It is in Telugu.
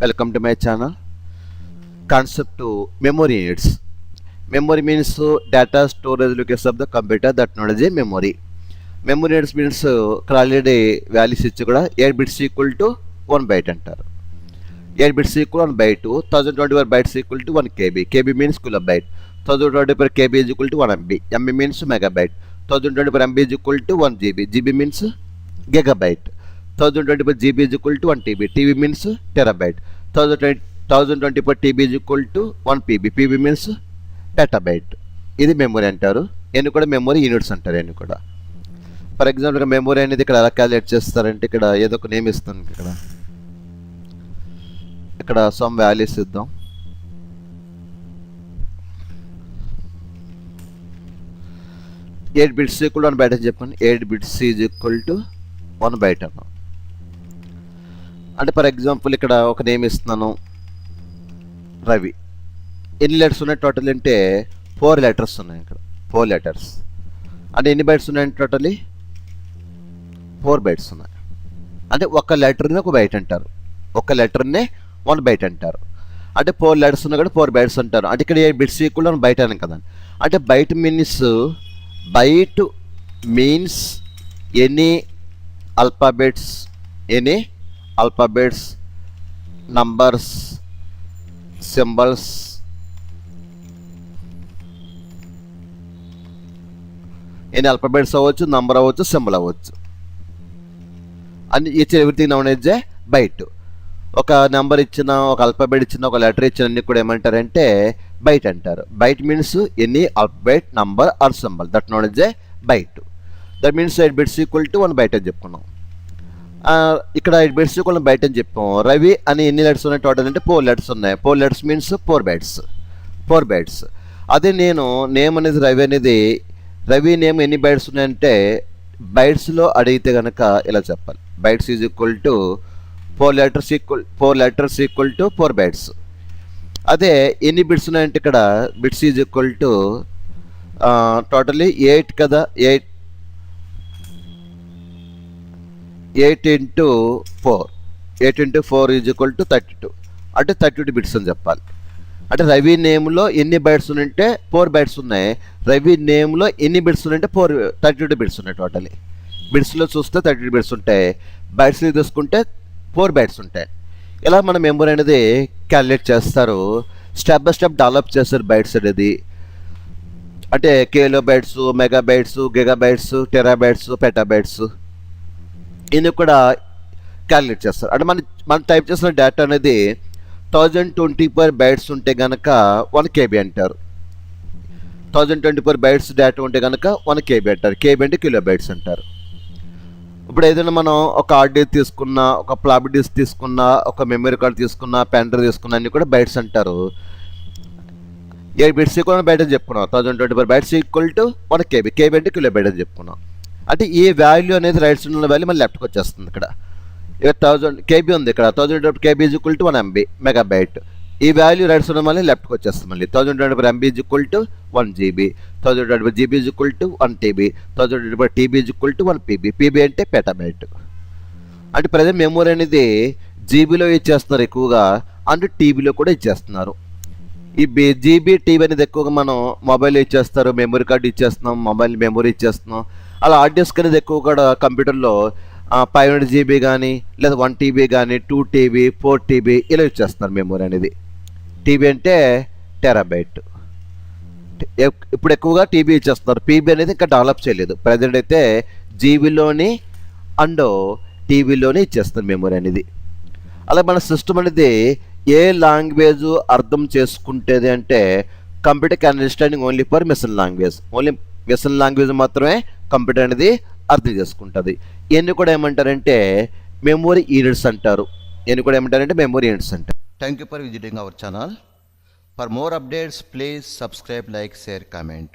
Welcome to my channel. Concept to memory units. Memory means data storage location of the computer, that known as a memory. Memory units means already values ఇచ్చి కూడా 8 bits equal to 1 byte అంటారు. 8 bits equal 1 byte, 1024 bytes equal to 1 KB. KB means kilobyte. 1024 KB is equal to 1 MB. MB means megabyte. 1024 MB is equal to 1 GB. GB means gigabyte. 1024 GB is equal to 1 TB. TB means terabyte. 1024 TB is equal to 1 PB. PB means petabyte. ఇది మెమొరీ అంటారు. ఎన్ని కూడా మెమొరీ యూనిట్స్ అంటారు. ఎన్ని కూడా ఫర్ ఎగ్జాంపుల్ మెమొరీ అనేది ఇక్కడ ఎలా క్యాలిక్యులేట్ చేస్తారంటే ఇక్కడ ఏదో ఒక నేమ్ ఇస్తాను. ఇక్కడ సమ్ వాల్యూస్ ఇద్దాం. ఎయిట్ బిట్స్ ఈక్వల్ 1 బైట్ అని చెప్పండి. 8 bits is equal to 1 byte అన్నాం. అంటే ఫర్ ఎగ్జాంపుల్ ఇక్కడ ఒక నేమ్ ఇస్తున్నాను, రవి. ఎన్ని లెటర్స్ ఉన్నాయి టోటల్ అంటే 4 letters ఉన్నాయి. ఇక్కడ 4 letters. అంటే ఎన్ని బైట్స్ ఉన్నాయంటే టోటలీ 4 bytes ఉన్నాయి. అంటే ఒక లెటర్ని ఒక బైట్ అంటారు. ఒక లెటర్నే 1 byte అంటారు. అంటే 4 letters ఉన్నా కూడా 4 bytes అంటారు. అంటే ఇక్కడ 8 bits ఈక్వల్ 1 బైట్ అని కదా. అంటే byte means any alphabets, numbers, symbols, any alphabets అవ్వచ్చు, నంబర్ అవ్వచ్చు, సింబల్ అవ్వచ్చు. అన్ని everything known as a byte. ఒక నెంబర్ ఇచ్చిన, ఒక ఆల్ఫాబెట్ ఇచ్చిన, ఒక లెటర్ ఇచ్చిన అన్ని కూడా ఏమంటారంటే బైట్ అంటారు. Byte means any alphabet, number or symbol, that known as a byte. That means 8 bits equal to 1 byte అని చెప్పుకున్నాం. ఇక్కడ 8 bits ఈక్వల్ బైట్ అని చెప్పాం. రవి అని ఎన్ని లెటర్స్ ఉన్నాయి టోటల్ అంటే 4 letters ఉన్నాయి. 4 letters మీన్స్ 4 bytes. అదే నేమ్ అనేది రవి నేమ్ ఎన్ని బైట్స్ ఉన్నాయంటే బైట్స్లో అడిగితే కనుక ఇలా చెప్పాలి. Bytes is equal to 4 letters equal to 4 bytes. అదే ఎన్ని బిట్స్ ఉన్నాయంటే ఇక్కడ bits is equal to totally 8 కదా. 8 into 4 ఈజ్ ఈక్వల్ టు 32. అంటే 32 bits అని చెప్పాలి. అంటే రవి నేమ్లో ఎన్ని బైట్స్ ఉన్నాయంటే 4 bytes ఉన్నాయి. రవి నేమ్లో ఎన్ని బిట్స్ ఉన్నాయంటే 32 bits ఉన్నాయి. టోటలీ బిట్స్లో చూస్తే 32 bits ఉంటాయి. బైట్స్ని తీసుకుంటే 4 bytes ఉంటాయి. ఇలా మన మెమరీ అనేది క్యాలిక్యులేట్ చేస్తారు. స్టెప్ బై స్టెప్ డెవలప్ చేస్తారు బైట్స్ అనేది. అంటే kilobytes, megabytes, gigabytes, terabytes, petabytes ఇన్ని కూడా క్యాలిక్యులేట్ చేస్తారు. అంటే మనం టైప్ చేసిన డేటా అనేది 1024 bytes ఉంటే కనుక 1 KB అంటారు. 1024 bytes డేటా ఉంటే కనుక 1 KB అంటారు. KB అంటే కిలో బైట్స్ అంటారు. ఇప్పుడు ఏదైనా మనం ఒక హార్డ్ డిస్క్ తీసుకున్నా, ఒక ఫ్లాపీ డిస్క్ తీసుకున్నా, ఒక మెమరీ కార్డ్ తీసుకున్నా, పెన్ డ్రైవ్ తీసుకున్నా అన్నీ కూడా బైట్స్ అంటారు. 8 bits ఈక్వల్ బైట్ అని చెప్పుకున్నాం. 1024 bytes equal to 1 KB. KB అంటే కిలో బైట్ అని చెప్పుకున్నాం. అంటే ఈ వాల్యూ అనేది రైట్ సైడ్ ఉన్న వాల్యూ మళ్ళీ లెఫ్ట్కి వచ్చేస్తుంది. ఇక్కడ 1000 KB ఉంది. ఇక్కడ 1024 KB is equal to 1 MB megabyte. ఈ వాల్యూ రైట్ సైడ్ మళ్ళీ లెఫ్ట్కి వచ్చేస్తుంది. మళ్ళీ 1024 MB is equal to 1 GB. 1024 GB is equal to 1 TB. 1024 TB is equal to 1 PB. PB అంటే పెటాబైట్. అంటే ప్రజెంట్ మెమరీ అనేది జీబీలో ఇచ్చేస్తున్నారు ఎక్కువగా, అండ్ టీబీలో కూడా ఇచ్చేస్తున్నారు. ఈ జీబీ, టీబీ అనేది ఎక్కువగా మనం మొబైల్ ఇచ్చేస్తారు, మెమరీ కార్డు ఇచ్చేస్తున్నాం, మొబైల్ మెమరీ ఇచ్చేస్తున్నాం. అలా హార్డ్ డిస్క్ అనేది ఎక్కువ కూడా కంప్యూటర్లో 500 GB కానీ, లేదా 1 TB కానీ, 2 TB, 4 TB ఇలా ఇచ్చేస్తున్నారు మెమరీ అనేది. టీబీ అంటే టెరాబైట్. ఇప్పుడు ఎక్కువగా టీబీ ఇచ్చేస్తున్నారు. పీబీ అనేది ఇంకా డెవలప్ చేయలేదు. ప్రజెంట్ అయితే జీబీలోని అండ్ టీబీలోని ఇచ్చేస్తున్నారు మెమరీ అనేది. అలా మన సిస్టమ్ అనేది ఏ లాంగ్వేజ్ అర్థం చేసుకుంటేది అంటే computer can understanding only for machine language. Only machine language మాత్రమే కంప్యూటర్ అనేది అర్థం చేసుకుంటుంది. ఇవన్నీ కూడా ఏమంటారంటే మెమరీ యూనిట్స్ అంటారు. మెమరీ యూనిట్స్ అంటారు. Thank you for visiting our channel. For more updates please subscribe, like, share, comment.